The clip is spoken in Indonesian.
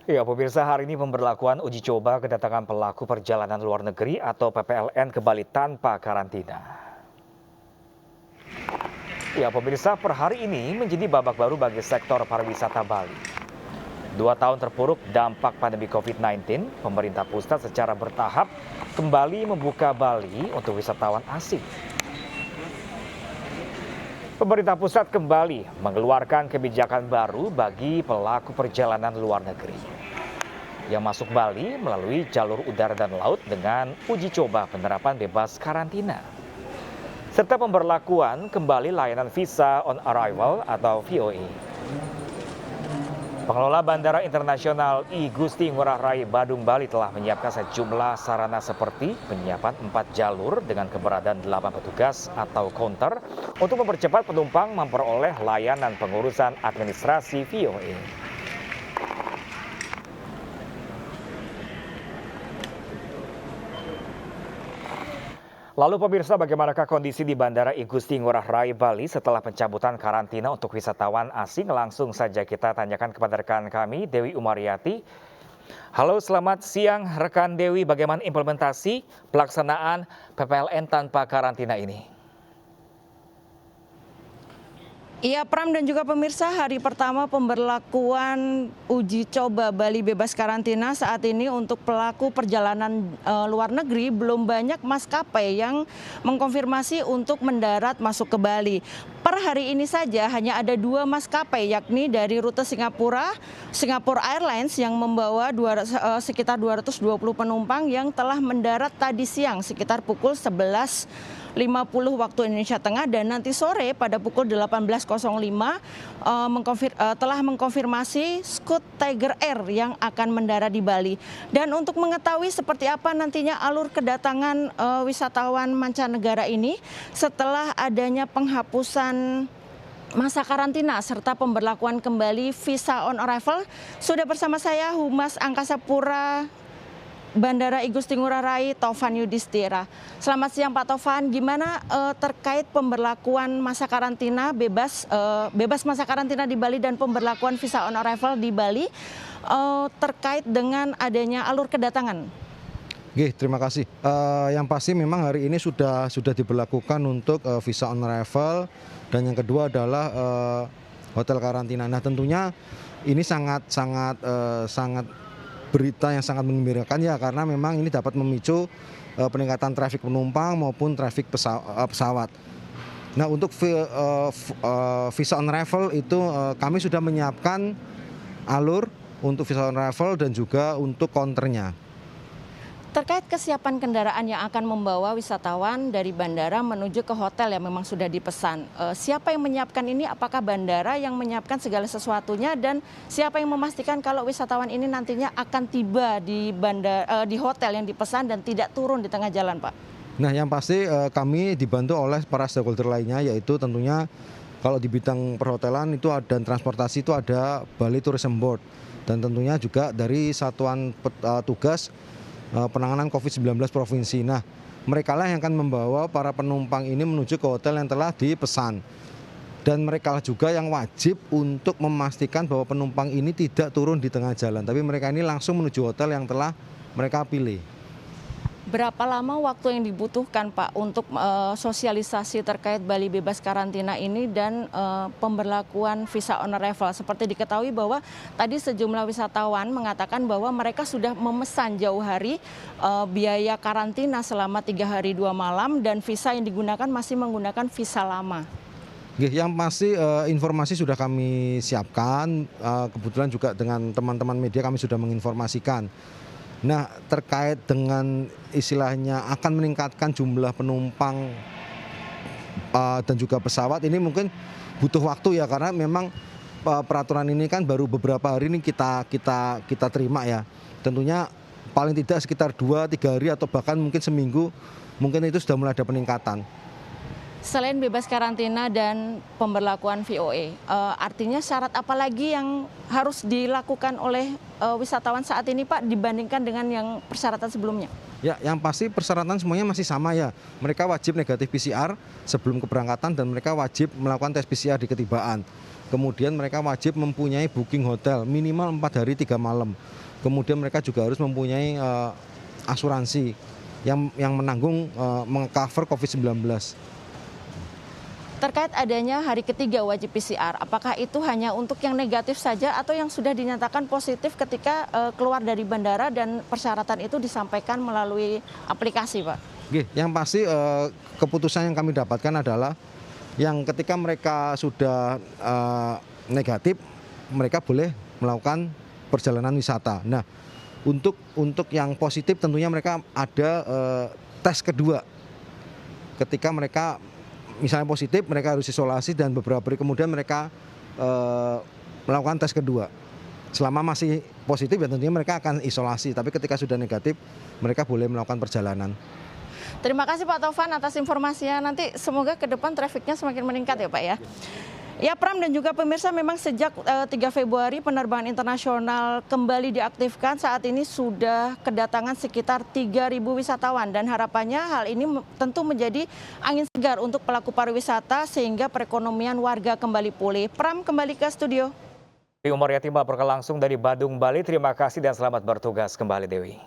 Ya, pemirsa, hari ini pemberlakuan uji coba kedatangan pelaku perjalanan luar negeri atau PPLN ke Bali tanpa karantina. Ya, pemirsa, per hari ini menjadi babak baru bagi sektor pariwisata Bali. 2 tahun terpuruk dampak pandemi COVID-19, pemerintah pusat secara bertahap kembali membuka Bali untuk wisatawan asing. Pemerintah pusat kembali mengeluarkan kebijakan baru bagi pelaku perjalanan luar negeri yang masuk Bali melalui jalur udara dan laut dengan uji coba penerapan bebas karantina. Serta pemberlakuan kembali layanan Visa on Arrival atau VOA. Pengelola Bandara Internasional I Gusti Ngurah Rai Badung Bali telah menyiapkan sejumlah sarana seperti penyiapan 4 jalur dengan keberadaan 8 petugas atau counter untuk mempercepat penumpang memperoleh layanan pengurusan administrasi VOA. Lalu pemirsa, bagaimanakah kondisi di Bandara I Gusti Ngurah Rai Bali setelah pencabutan karantina untuk wisatawan asing? Langsung saja kita tanyakan kepada rekan kami, Dewi Umaryati. Halo, selamat siang rekan Dewi, bagaimana implementasi pelaksanaan PPLN tanpa karantina ini? Iya, Pram dan juga pemirsa, hari pertama pemberlakuan uji coba Bali bebas karantina saat ini untuk pelaku perjalanan luar negeri belum banyak maskapai yang mengkonfirmasi untuk mendarat masuk ke Bali. Per hari ini saja hanya ada 2 maskapai, yakni dari rute Singapura Airlines yang membawa sekitar 220 penumpang yang telah mendarat tadi siang sekitar pukul 11.50 waktu Indonesia Tengah, dan nanti sore pada pukul 18.05 telah mengkonfirmasi Scoot Tiger Air yang akan mendarat di Bali. Dan untuk mengetahui seperti apa nantinya alur kedatangan wisatawan mancanegara ini setelah adanya penghapusan masa karantina serta pemberlakuan kembali Visa on Arrival, sudah bersama saya Humas Angkasa Pura Bandara I Gusti Ngurah Rai, Taufan Yudhistira. Selamat siang Pak Taufan, gimana terkait pemberlakuan masa karantina bebas masa karantina di Bali dan pemberlakuan Visa on Arrival di Bali terkait dengan adanya alur kedatangan? Oke, terima kasih. Yang pasti memang hari ini sudah diberlakukan untuk Visa on Arrival, dan yang kedua adalah hotel karantina. Nah, tentunya ini sangat berita yang sangat menggembirakan ya, karena memang ini dapat memicu peningkatan trafik penumpang maupun trafik pesawat. Nah, untuk Visa on Arrival itu kami sudah menyiapkan alur untuk Visa on Arrival dan juga untuk counternya. Terkait kesiapan kendaraan yang akan membawa wisatawan dari bandara menuju ke hotel yang memang sudah dipesan, siapa yang menyiapkan ini? Apakah bandara yang menyiapkan segala sesuatunya, dan siapa yang memastikan kalau wisatawan ini nantinya akan tiba di hotel yang dipesan dan tidak turun di tengah jalan, Pak? Nah, yang pasti kami dibantu oleh para stakeholder lainnya, yaitu tentunya kalau di bidang perhotelan itu dan transportasi itu ada Bali Tourism Board, dan tentunya juga dari Satuan Tugas Penanganan COVID-19 Provinsi. Nah, mereka lah yang akan membawa para penumpang ini menuju ke hotel yang telah dipesan. Dan mereka juga yang wajib untuk memastikan bahwa penumpang ini tidak turun di tengah jalan, tapi mereka ini langsung menuju hotel yang telah mereka pilih. Berapa lama waktu yang dibutuhkan, Pak, untuk sosialisasi terkait Bali bebas karantina ini dan pemberlakuan Visa on Arrival? Seperti diketahui bahwa tadi sejumlah wisatawan mengatakan bahwa mereka sudah memesan jauh hari biaya karantina selama 3 hari 2 malam, dan visa yang digunakan masih menggunakan visa lama. Yang pasti informasi sudah kami siapkan, kebetulan juga dengan teman-teman media kami sudah menginformasikan. Nah, terkait dengan istilahnya akan meningkatkan jumlah penumpang dan juga pesawat, ini mungkin butuh waktu ya, karena memang peraturan ini kan baru beberapa hari ini kita terima ya. Tentunya paling tidak sekitar 2-3 hari atau bahkan mungkin seminggu, mungkin itu sudah mulai ada peningkatan. Selain bebas karantina dan pemberlakuan VOA, artinya syarat apa lagi yang harus dilakukan oleh wisatawan saat ini, Pak, dibandingkan dengan yang persyaratan sebelumnya? Ya, yang pasti persyaratan semuanya masih sama ya. Mereka wajib negatif PCR sebelum keberangkatan, dan mereka wajib melakukan tes PCR di ketibaan. Kemudian mereka wajib mempunyai booking hotel minimal 4 hari 3 malam. Kemudian mereka juga harus mempunyai asuransi yang menanggung meng-cover COVID-19. Terkait adanya hari ketiga wajib PCR, apakah itu hanya untuk yang negatif saja atau yang sudah dinyatakan positif ketika keluar dari bandara dan persyaratan itu disampaikan melalui aplikasi, Pak? Oke, yang pasti keputusan yang kami dapatkan adalah yang ketika mereka sudah negatif, mereka boleh melakukan perjalanan wisata. Nah, untuk yang positif tentunya mereka ada tes kedua. Ketika mereka misalnya positif, mereka harus isolasi dan beberapa hari kemudian mereka melakukan tes kedua. Selama masih positif ya tentunya mereka akan isolasi, tapi ketika sudah negatif mereka boleh melakukan perjalanan. Terima kasih Pak Taufan atas informasinya. Nanti semoga ke depan trafiknya semakin meningkat ya Pak ya. Ya Pram dan juga pemirsa, memang sejak 3 Februari penerbangan internasional kembali diaktifkan. Saat ini sudah kedatangan sekitar 3.000 wisatawan dan harapannya hal ini tentu menjadi angin segar untuk pelaku pariwisata sehingga perekonomian warga kembali pulih. Pram, kembali ke studio. Dewi Umaryati melaporkan langsung dari Badung, Bali. Terima kasih dan selamat bertugas kembali, Dewi.